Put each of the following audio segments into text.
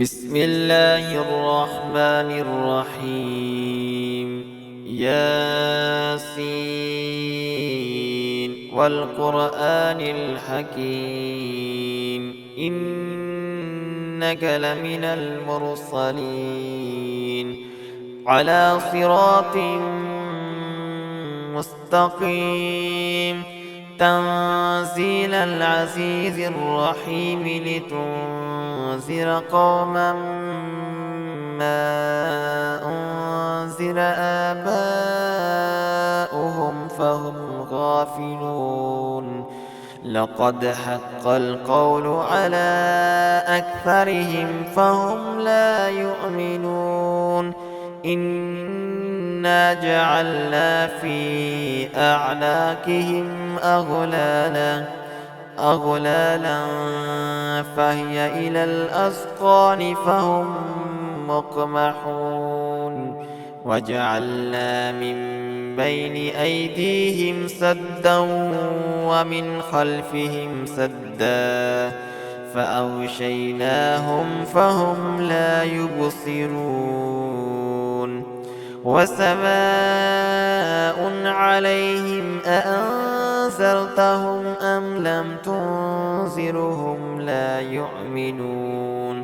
بسم الله الرحمن الرحيم ياسين والقرآن الحكيم إنك لمن المرسلين على صراط مستقيم تنزيل العزيز الرحيم لتنذر قوما ما أنذر آباؤهم فهم غافلون لقد حق القول على أكثرهم فهم لا يؤمنون إنا جعلنا في أعناقهم أغلالا فهي إلى الأذقان فهم مقمحون وجعلنا من بين أيديهم سدا ومن خلفهم سدا فأغشيناهم فهم لا يبصرون وسواء عليهم أأنذرتهم أم لم تنذرهم لا يؤمنون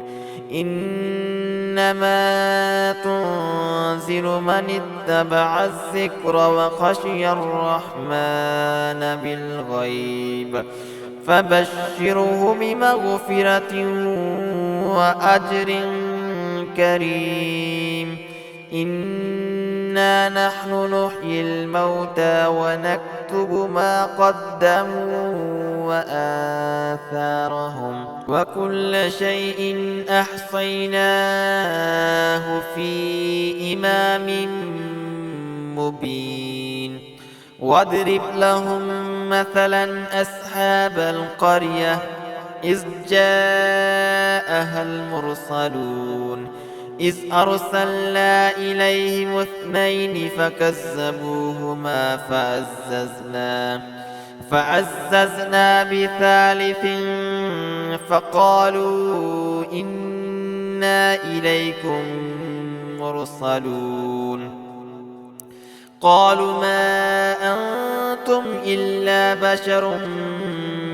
إنما تنذر من اتبع الذكر وخشي الرحمن بالغيب فبشره بمغفرة وأجر كريم إنا نحن نحيي الموتى ونكتب ما قدموا وآثارهم وكل شيء أحصيناه في إمام مبين واضرب لهم مثلا أصحاب القرية إذ جاءها المرسلون إذ أرسلنا إليهم اثنين فكذبوهما فعززنا بثالث فقالوا إنا إليكم مرسلون قالوا ما أنتم إلا بشر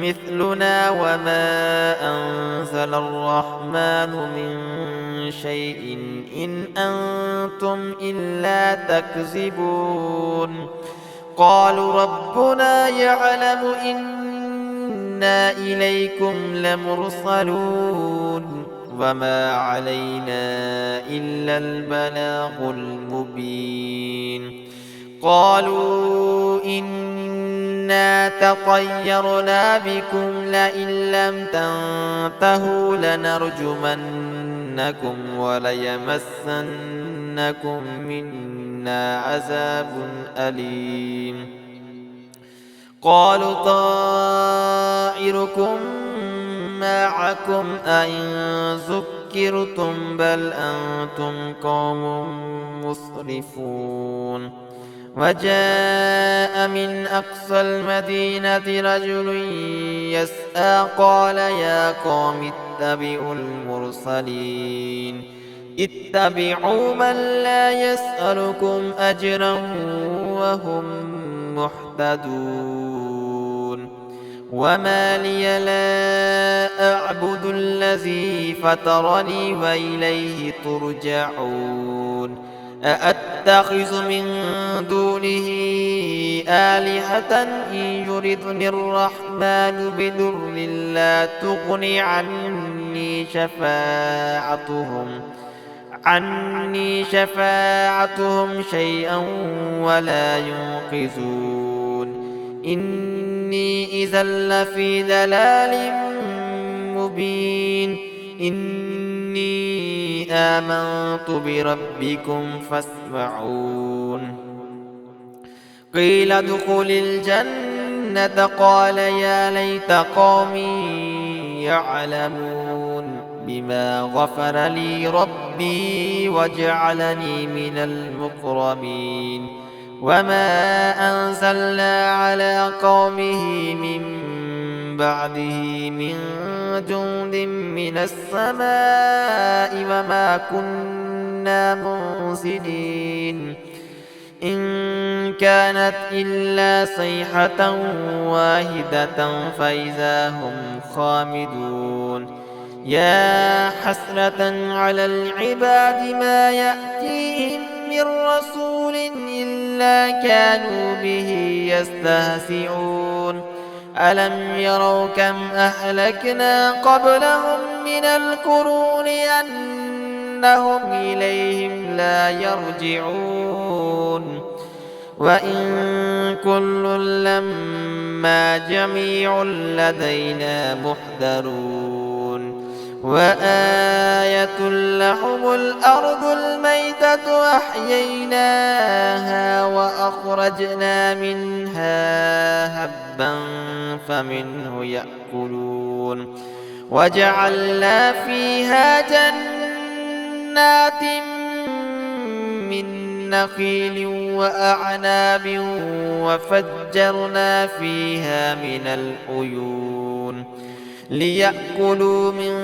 مثلنا وما أنزل الرحمن من شيء إن أنتم إلا تكذبون قالوا ربنا يعلم إنا إليكم لمرسلون وما علينا إلا البلاغ المبين قالوا إنا تطيرنا بكم لئن لم تنتهوا لنرجمنكم وليمسنكم منا عذاب أليم قالوا طائركم معكم أئن ذكرتم بل أنتم قوم مسرفون وجاء من أقصى المدينة رجل يسعى قال يا قوم اتبعوا المرسلين اتبعوا من لا يسألكم أجرا وهم مهتدون وما لي لا أعبد الذي فطرني وإليه ترجعون أأتخذ من دونه آلهة إن يردني الرحمن بضر لا تغني عني شفاعتهم شيئا ولا ينقذون إني إذا لفي ضلال مبين إني آمنت بربكم فاسمعون قيل ادخل الجنة قال يا ليت قومي يعلمون بما غفر لي ربي وجعلني من المكرمين وما أنزلنا على قومه من بعده من جند من السماء وما كنا منزلين إن كانت إلا صيحة واحدة فإذا هم خامدون يا حسرة على العباد ما يأتيهم من رسول إلا كانوا به يستهزئون ألم يروا كم أهلكنا قبلهم من القرون أنهم إليهم لا يرجعون وإن كل لما جميع لدينا محضرون وآية لهم الأرض الميتة أحييناها وأخرجنا منها هبا فمنه يأكلون وجعلنا فيها جنات من نخيل وأعناب وفجرنا فيها من العيون ليأكلوا من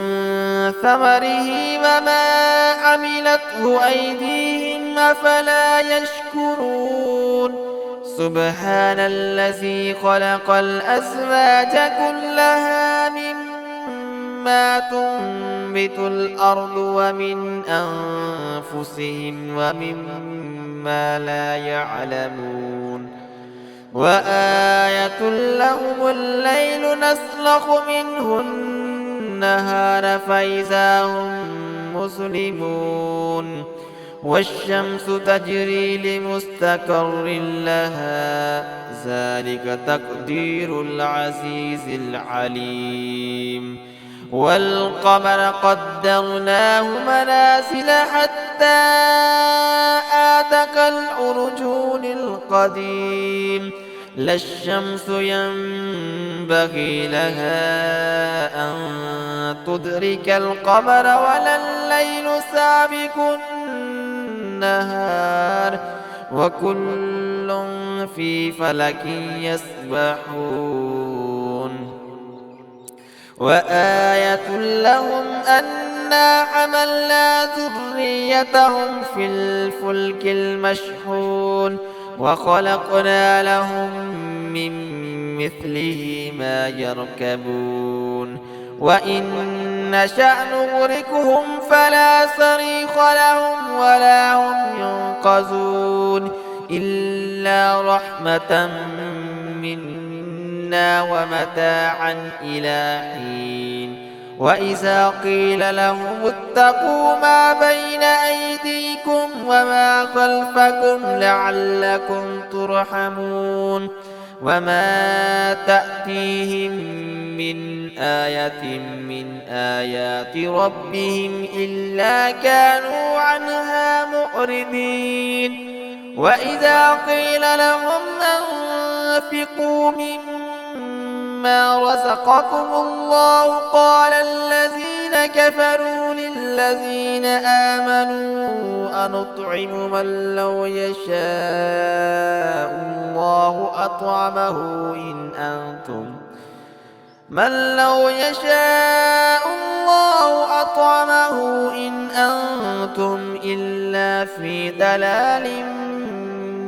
ثمره وما عملته أيديهم أفلا يشكرون سبحان الذي خلق الأزواج كلها مما تنبت الأرض ومن أنفسهم ومما لا يعلمون وآية لهم الليل نسلخ منه النهار فإذا هم مسلمون والشمس تجري لمستقر لها ذلك تقدير العزيز العليم والقمر قدرناه منازل حتى عاد كالعرجون القديم لا الشمس ينبغي لها أن تدرك القمر ولا الليل سابق النهار وكل في فلك يسبحون وآية لهم أنا حملنا ذريتهم في الفلك المشحون وخلقنا لهم من مثله ما يركبون وإن نشأ نغرقهم فلا صريخ لهم ولا هم ينقذون إلا رحمة منا ومتاعا إلى حين وإذا قيل لهم اتقوا ما بين أيديكم وما خلفكم لعلكم ترحمون وما تأتيهم من آية من آيات ربهم إلا كانوا عنها معرضين وإذا قيل لهم أنفقوا مما رزقكم الله قال الذين كفروا للذين آمنوا أنطعم من لو يشاء الله أطعمه إن أنتم إلا في ضلال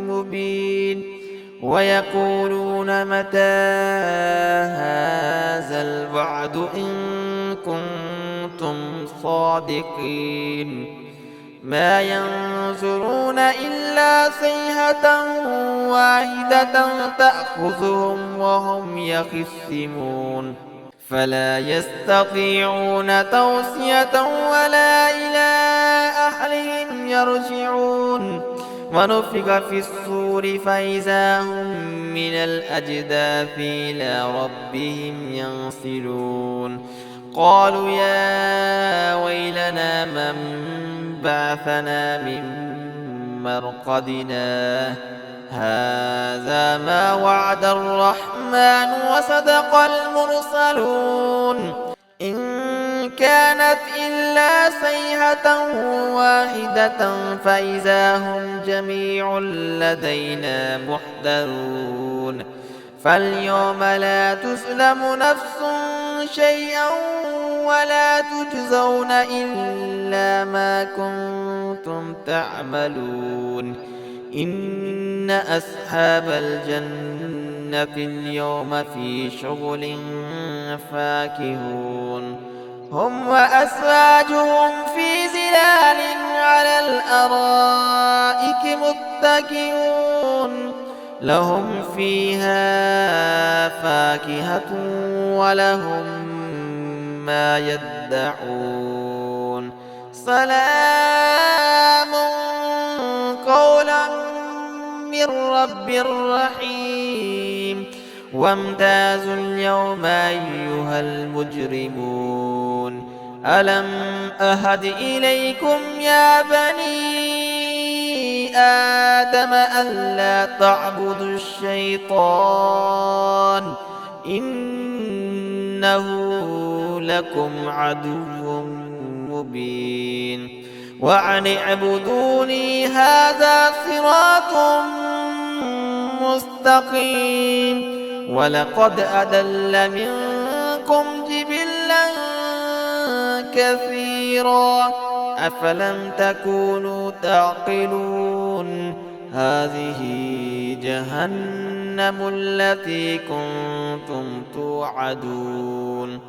مبين ويقولون متى هذا الوعد إن كنتم صادقين ما ينظرون إلا صيحة واحدة تأخذهم وهم يخصمون فلا يستطيعون توصية ولا إلى أهلهم يرجعون ونفخ في الصور فإذا هم من الأجداث إلى ربهم ينسلون قالوا يا ويلنا من بعثنا من مرقدنا هذا ما وعد الرحمن وصدق المرسلون إن كانت إلا صيحة واحدة فإذا هم جميع لدينا محضرون فاليوم لا تظلم نفس شيئا ولا تجزون إلا ما كنتم تعملون إن أصحاب الجنة اليوم في شغل فاكهون هم وأزواجهم في ظلال على الأرائك متكئون لهم فيها فاكهة ولهم ما يدعون سلام قولا من رب رحيم وامتازوا اليوم أيها المجرمون ألم أهد إليكم يا بني آدم ألا تعبدوا الشيطان إنه لكم عدو مبين وأن اعبدوني هذا صراط مستقيم ولقد أضل منكم جبلا كثيرا أفلم تكونوا تعقلون هذه جهنم التي كنتم توعدون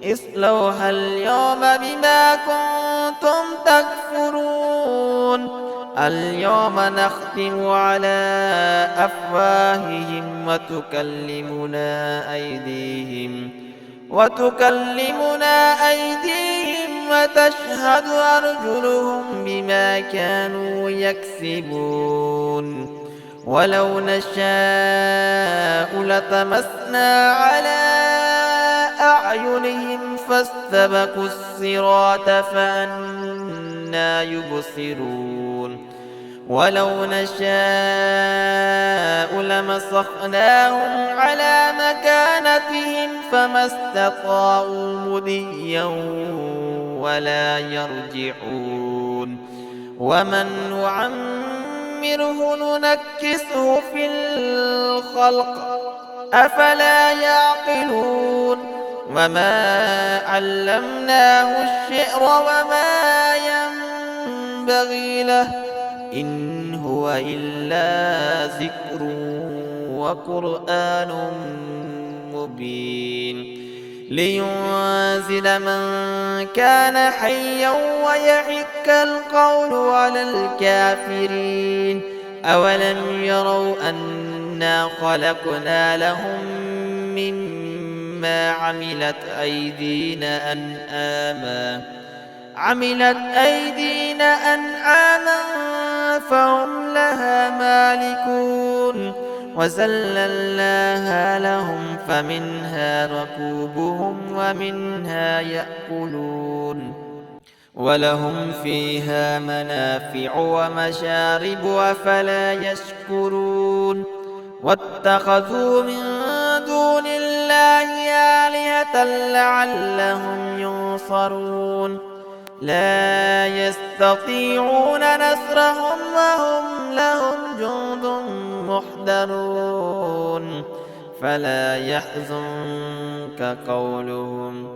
اصلوها اليوم بما كنتم تكفرون اليوم نختم على أفواههم وتكلمنا أيديهم وتشهد أرجلهم بما كانوا يكسبون ولو نشاء لطمسنا على أعينهم فاستبقوا الصراط فأنى يبصرون ولو نشاء لمسخناهم على مكانتهم فما استطاعوا مضيا ولا يرجعون ومن نعمره ننكسه في الخلق أفلا يعقلون وما علمناه الشعر وما ينبغي له إن هو إلا ذكر وقرآن مبين لينذر من كان حيا ويحق القول على الكافرين أولم يروا أنا خلقنا لهم مما عملت أيدينا أنعاما فهم لها مالكون وذللناها لهم فمنها ركوبهم ومنها يأكلون ولهم فيها منافع ومشارب أفلا يشكرون واتخذوا من دون الله آلهة لعلهم ينصرون لا يستطيعون نصرهم وهم لهم جند محضرون فلا يحزنك قولهم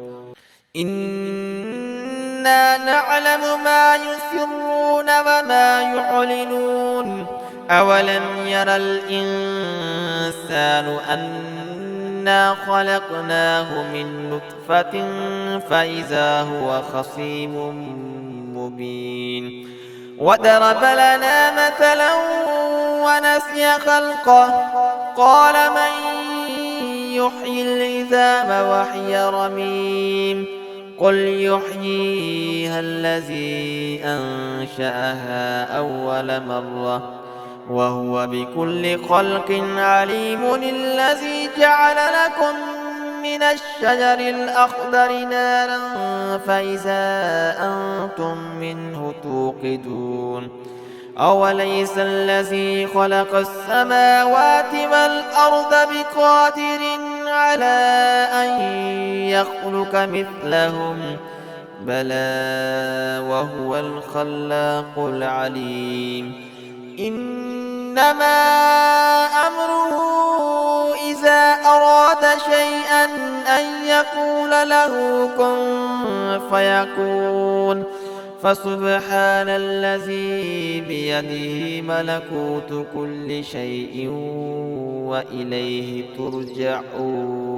إنا نعلم ما يسرون وما يعلنون أولم ير الإنسان أنا خلقناه من نطفة فإذا هو خصيم مبين وضرب لنا مثلا ونسي خلقه قال من يحيي العظام وهي رميم قل يحييها الذي أنشأها أول مرة وهو بكل خلق عليم الذي جعل لكم من الشجر الأخضر نارا فإذا أنتم منه توقدون أوليس الذي خلق السماوات والأرض بقادر على أن يخلق مثلهم بلى وهو الخلاق العليم إنما أمره إذا أراد شيئا أن يقول له كن فيكون فسبحان الذي بيده ملكوت كل شيء وإليه ترجعون.